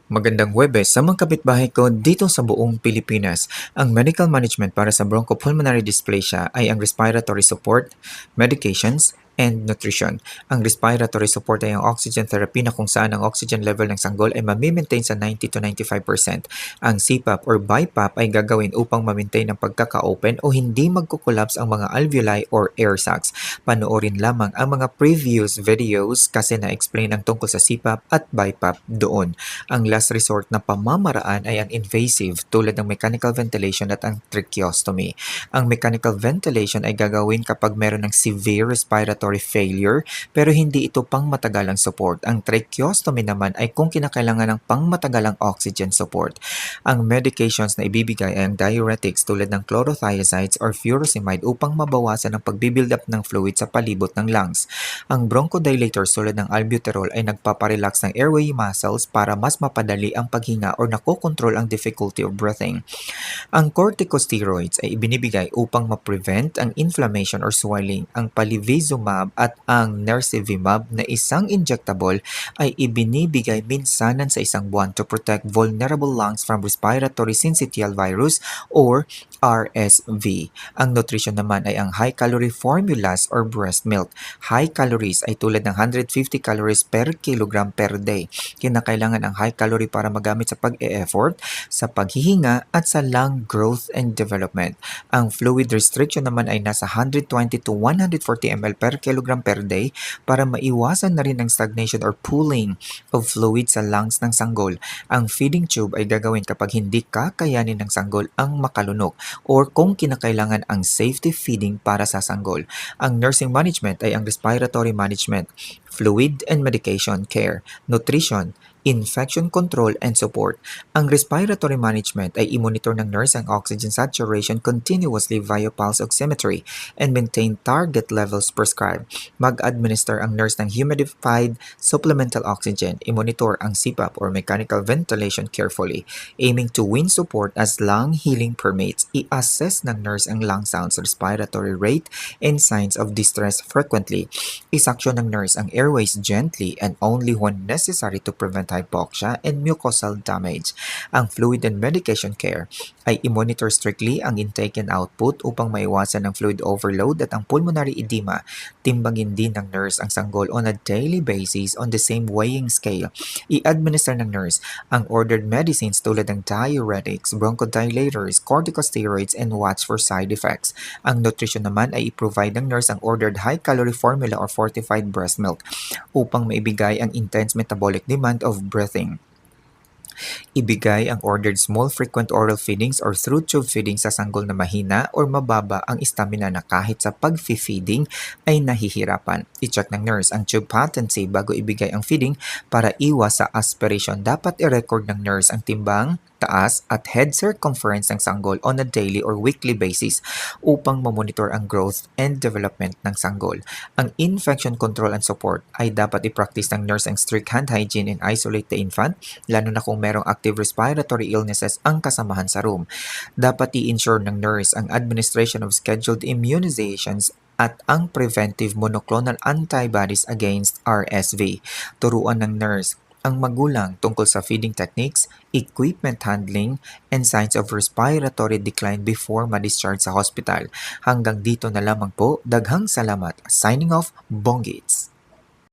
Magandang Huwebes sa mga kapitbahay ko dito sa buong Pilipinas. Ang medical management para sa bronchopulmonary dysplasia ay ang respiratory support, medications, and nutrition. Ang respiratory support ay ang oxygen therapy na kung saan ang oxygen level ng sanggol ay mamimaintain sa 90 to 95%. Ang CPAP or BiPAP ay gagawin upang ma-maintain ang pagkaka-open o hindi magkukulaps ang mga alveoli or air sacs. Panoorin lamang ang mga previous videos kasi na-explain ang tungkol sa CPAP at BiPAP doon. Ang last resort na pamamaraan ay ang invasive tulad ng mechanical ventilation at ang tracheostomy. Ang mechanical ventilation ay gagawin kapag meron ng severe respiratory failure pero hindi ito pang matagalang support. Ang tracheostomy naman ay kung kinakailangan ng pangmatagalang oxygen support. Ang medications na ibibigay ay ang diuretics tulad ng chlorothiazides or furosemide upang mabawasan ang pagbibuild up ng fluid sa palibot ng lungs. Ang bronchodilators tulad ng albuterol ay nagpaparelax ng airway muscles para mas mapadali ang paghinga or nakokontrol ang difficulty of breathing. Ang corticosteroids ay ibinibigay upang ma-prevent ang inflammation or swelling. Ang palivizumab at ang nirsevimab na isang injectable ay ibinibigay minsanan sa isang buwan to protect vulnerable lungs from respiratory syncytial virus or RSV. Ang nutrition naman ay ang high-calorie formulas or breast milk. High calories ay tulad ng 150 calories per kilogram per day. Kinakailangan ang high calorie para magamit sa pag-e-effort, sa paghihinga at sa lung growth and development. Ang fluid restriction naman ay nasa 120 to 140 ml per kilogram per day para maiwasan na rin ang stagnation or pooling of fluid sa lungs ng sanggol. Ang feeding tube ay gagawin kapag hindi kakayanin ng sanggol ang makalunok or kung kinakailangan ang safety feeding para sa sanggol. Ang nursing management ay ang respiratory management, fluid and medication care, nutrition, infection control and support. Ang respiratory management ay i-monitor ng nurse ang oxygen saturation continuously via pulse oximetry and maintain target levels prescribed. Mag-administer ang nurse ng humidified supplemental oxygen. I-monitor ang CPAP or mechanical ventilation carefully, aiming to win support as lung healing permits. I-assess ng nurse ang lung sounds, respiratory rate, and signs of distress frequently. Isaksyon ng nurse ang airways gently and only when necessary to prevent hypoxia and mucosal damage. Ang fluid and medication care ay i-monitor strictly ang intake and output upang maiwasan ang fluid overload at ang pulmonary edema. Timbangin din ng nurse ang sanggol on a daily basis on the same weighing scale. I-administer ng nurse ang ordered medicines tulad ng diuretics, bronchodilators, corticosteroids, and watch for side effects. Ang nutrition naman ay i-provide ng nurse ang ordered high-calorie formula or fortified breast milk upang maibigay ang intense metabolic demand of breathing. Ibigay ang ordered small frequent oral feedings or through tube feeding sa sanggol na mahina or mababa ang stamina na kahit sa pag-feeding ay nahihirapan. I-check ng nurse ang tube patency bago ibigay ang feeding para iwas sa aspiration. Dapat i-record ng nurse ang timbang, taas at head circumference ng sanggol on a daily or weekly basis upang mamonitor ang growth and development ng sanggol. Ang infection control and support ay dapat i-practice ng nurse ang strict hand hygiene and isolate the infant, lalo na kung merong active respiratory illnesses ang kasamahan sa room. Dapat i-ensure ng nurse ang administration of scheduled immunizations at ang preventive monoclonal antibodies against RSV. Turuan ng nurse ang magulang tungkol sa feeding techniques, equipment handling, and signs of respiratory decline before ma-discharge sa hospital. Hanggang dito na lamang po. Daghang salamat. Signing off, Bonggits.